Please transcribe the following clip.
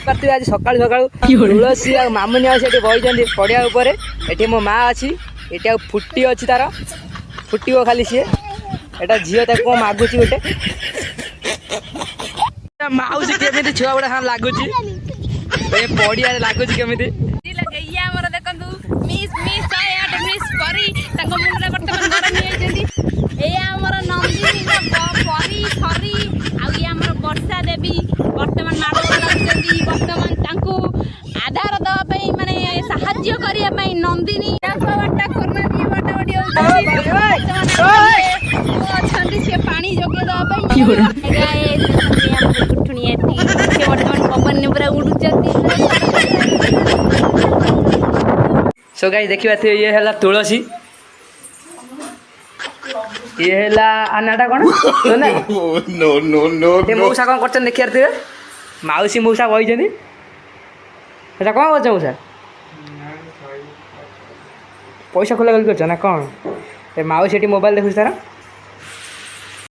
आज सकाल सकाल तुलसी आ मामुनी आसी बही पड़िया ये मो माँ अच्छी ये फुटी अच्छी तार फुटो खाली सी एटा झील कौन मागुच गोटे माउसी केमी छुआ गुड़ा हाँ लगुच पड़िया लगुच केमी वर्षा देवी बर्तमान बर्तमान आधार दवाई माने साहाय्य करने नंदिनी पानी जोगे दवाई बर्तमान पवन पूरा उड़ुचंती। सो गाइस देखिबा ये है तुलसी ये है आनाटा कौन नो नो नो मऊसा कौन कर देखिए थे माउसी मऊसा बही कौन कर मऊसा पैसा खोला खोली कर ना कौन माउसी मोबाइल देखुच तार